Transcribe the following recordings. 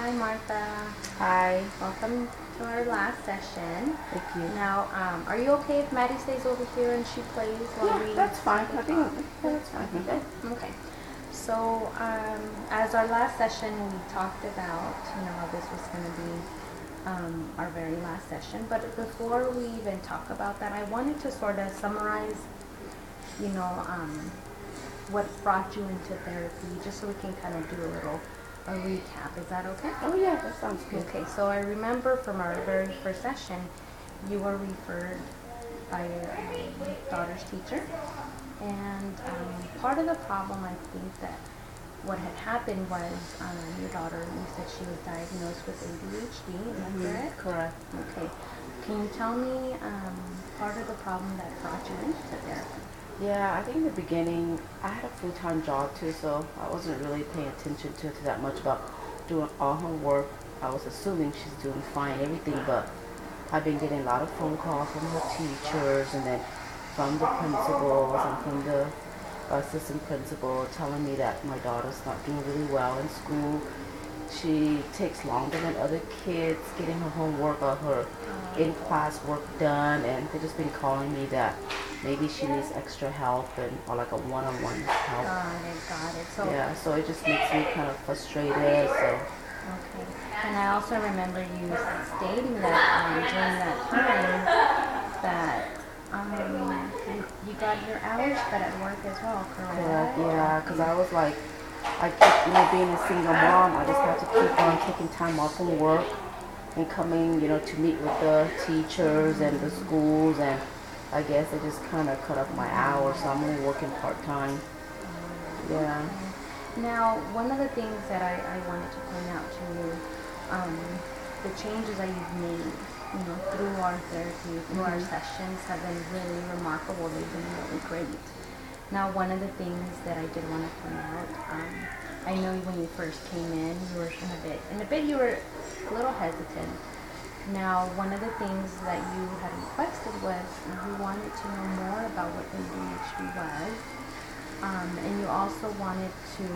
Hi, Martha. Hi. Welcome to our last session. Thank you. Now, are you okay if Maddie stays over here and she plays while we? That's fine. I think that's fine. Good. Okay. So, as our last session, we talked about, how this was going to be our very last session. But before we even talk about that, I wanted to sort of summarize, what brought you into therapy, just so we can kind of do a recap. Is that okay? Oh yeah, that sounds good. Okay, so I remember from our very first session, you were referred by your daughter's teacher, and part of the problem, I think that what had happened was your daughter, you said she was diagnosed with ADHD, is that correct? Correct. Okay, can you tell me part of the problem that brought you into therapy? Yeah, I think in the beginning, I had a full-time job too, so I wasn't really paying attention to that much about doing all her work. I was assuming she's doing fine, everything, but I've been getting a lot of phone calls from her teachers and then from the principals and from the assistant principal telling me that my daughter's not doing really well in school. She takes longer than other kids getting her homework or her in-class work done, and they've just been calling me that maybe she needs extra help or like a one-on-one help. Got it. So yeah, so it just makes me kind of frustrated. So okay, and I also remember you stating that during that time that you got your hours cut at work as well, correct? yeah, because I was like, I keep, being a single mom, I just have to keep on taking time off from work and coming, to meet with the teachers and the schools, and I guess I just kind of cut off my hours, so I'm only working part-time. Yeah. Now, one of the things that I wanted to point out to you, the changes that you've made, through our therapy, through our sessions have been really remarkable. They've been really great. Now, one of the things that I did want to point out, I know when you first came in, you were you were a little hesitant. Now, one of the things that you had requested was you wanted to know more about what ADHD was, and you also wanted to,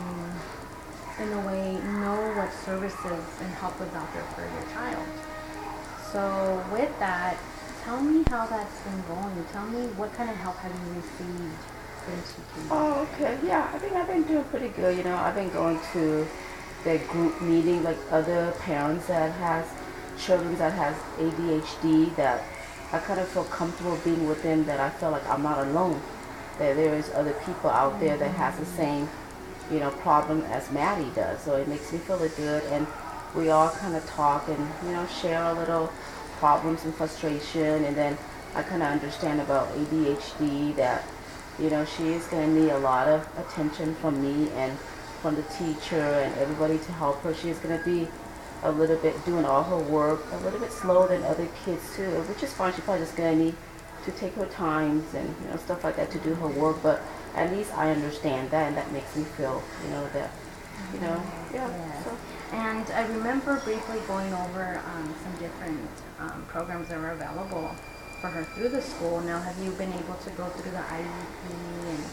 in a way, know what services and help was out there for your child. So with that, tell me how that's been going. Tell me what kind of help have you received since you came? Oh, okay. Yeah, I think I've been doing pretty good. I've been going to the group meeting, like other parents that has children that has ADHD, that I kind of feel comfortable being with them, that I feel like I'm not alone, that there is other people out there that has the same, problem as Maddie does. So it makes me feel good, and we all kind of talk and, share a little problems and frustration, and then I kind of understand about ADHD, that, she is going to need a lot of attention from me and from the teacher and everybody to help her. She is going to be a little bit doing all her work a little bit slower than other kids too, which is fine. She's probably just going to need to take her times and stuff like that to do her work, but at least I understand that, and that makes me feel that yeah. Yes. So. And I remember briefly going over some different programs that were available for her through the school. Now, have you been able to go through the IEP and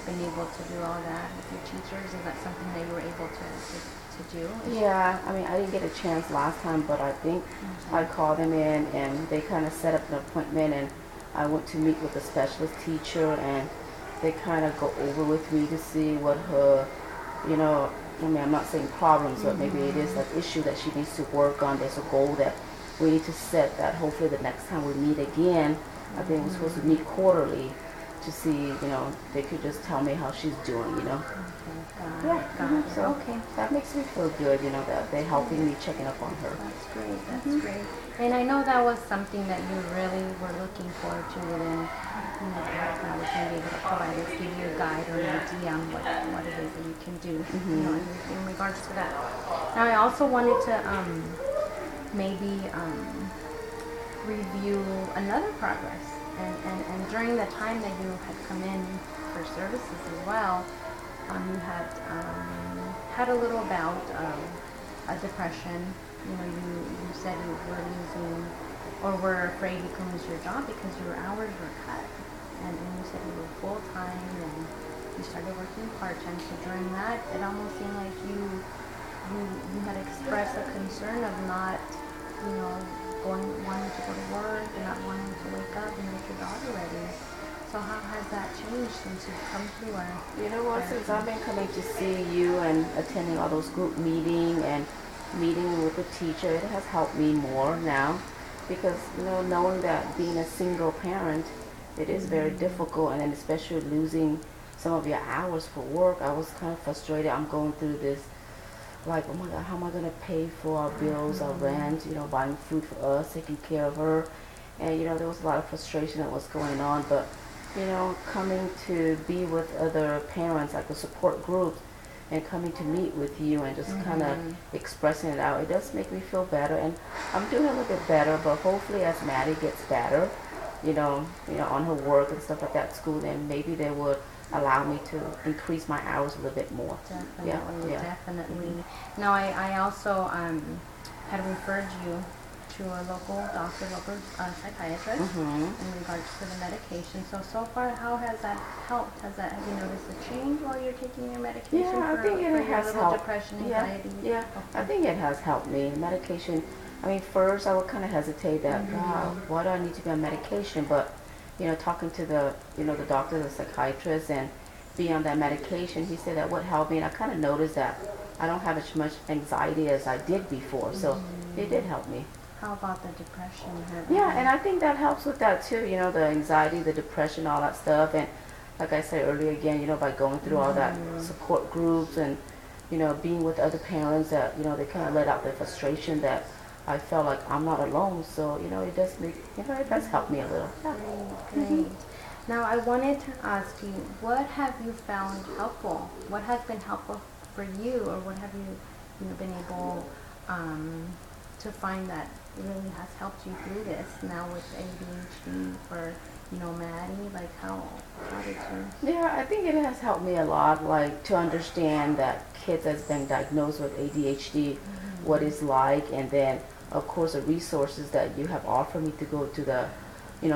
been able to do all that with your teachers? Is that something that you were able to do? Yeah, I mean, I didn't get a chance last time, but I think I called them in and they kind of set up an appointment, and I went to meet with a specialist teacher, and they kind of go over with me to see what her, I mean, I'm not saying problems, but maybe it is an issue that she needs to work on. There's a goal that we need to set, that hopefully the next time we meet again, I think we're supposed to meet quarterly to see, they could just tell me how she's doing, Got it. So Okay. that makes me feel good, that they're helping me, checking up on her. That's great. That's great. And I know that was something that you really were looking forward to, and perhaps I was maybe able to provide us, give you a guide or an idea on what it is that you can do, in regards to that. Now, I also wanted to maybe review another progress, and during the time that you had come in for services as well, you had a little bout of a depression. You said you were losing, or were afraid you could lose your job because your hours were cut, and you said you were full time and you started working part time. So during that, it almost seemed like you had expressed express a concern of not, wanting to go to work and not wanting to wake up and get your daughter ready. So how has that changed since you've come through our You know what? therapy? Since I've been coming to see you and attending all those group meetings and meeting with the teacher, it has helped me more now because knowing that being a single parent, it is very difficult, and then especially losing some of your hours for work. I was kind of frustrated. I'm going through this like, oh my God, how am I gonna pay for our bills, our rent, buying food for us, taking care of her, and there was a lot of frustration that was going on, but coming to be with other parents, like the support groups, and coming to meet with you and just kind of expressing it out, it does make me feel better, and I'm doing a little bit better, but hopefully as Maddie gets better, on her work and stuff like that at school, then maybe they would allow me to increase my hours a little bit more. Definitely, Yeah. definitely. Now, I also had referred you to a local doctor, psychiatrist in regards to the medication. So far, how has that helped? Have you noticed a change while you're taking your medication I think for it has your little helped. depression, anxiety? Yeah. I think it has helped me. Medication, first I would kind of hesitate that, wow, why do I need to be on medication? But, talking to the doctor, the psychiatrist, and being on that medication, he said that would help me. And I kind of noticed that I don't have as much anxiety as I did before. So it did help me. How about the depression? Yeah, and I think that helps with that too, the anxiety, the depression, all that stuff. And like I said earlier again, by going through all that support groups and, being with other parents that, they kind of let out their frustration, that I felt like I'm not alone. So, it does make, it does help me a little. Yeah. Great. Now, I wanted to ask you, what have you found helpful? What has been helpful for you, or what have you, been able to find that really has helped you through this now with ADHD for, Maddie? Like, how did you? Yeah, I think it has helped me a lot, like to understand that kids that's been diagnosed with ADHD, what it's like, and then of course the resources that you have offered me to go to the,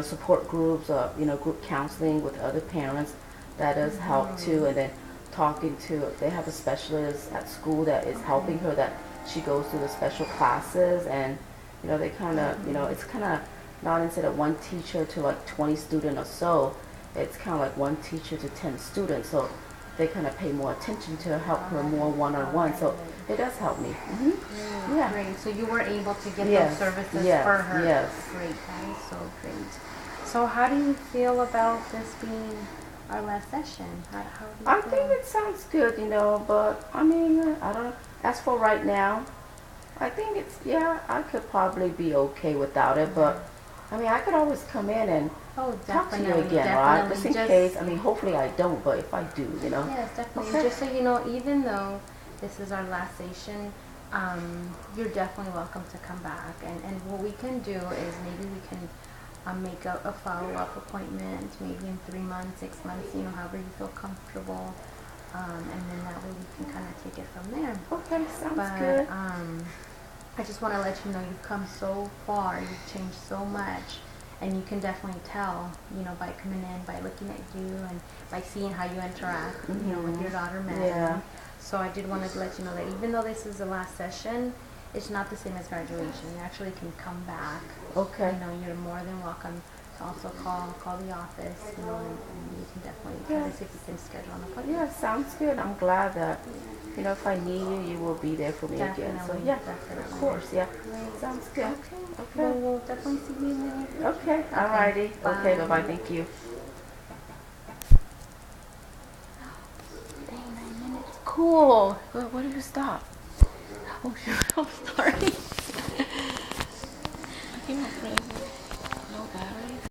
support groups, group counseling with other parents, that does help too, and then talking to, they have a specialist at school that is helping her, that she goes through the special classes, and they kind of, it's kind of not instead of one teacher to like 20 students or so, it's kind of like one teacher to 10 students, so they kind of pay more attention to help her more one-on-one, so it does help me. Yeah. Great. So you were able to get Yes. those services Yes. for her. Yes. Great. That is so great. So how do you feel about this being our last session? How do you I feel? think it sounds good, but I don't, as for right now, I think it's, I could probably be okay without it, but I could always come in and talk to you again, right? Just in case, hopefully I don't, but if I do, Yes, definitely. Okay. Just so you know, even though this is our last session, you're definitely welcome to come back. And what we can do is maybe we can make a follow-up appointment, maybe in 3 months, 6 months, however you feel comfortable. And then that way we can kind of take it from there. Okay, sounds But good. I just want to let you know you've come so far, you've changed so much, and you can definitely tell, by coming in, by looking at you, and by seeing how you interact, with your daughter, Maddie. Yeah. So I did want to let you know that even though this is the last session, it's not the same as graduation. You actually can come back. Okay. You're more than welcome to also call the office, and you can definitely try to see if you can schedule an appointment. Yeah, sounds good. I'm glad that, if I need you, you will be there for me again. So yeah, Definitely. of course, yeah. Great. Sounds good. Okay. Well, we'll definitely see you in the near future. Okay, alrighty. Okay, bye-bye. Thank you. Dang, 9 minutes. Cool. What did you stop? Oh, shoot. I'm sorry. I came up with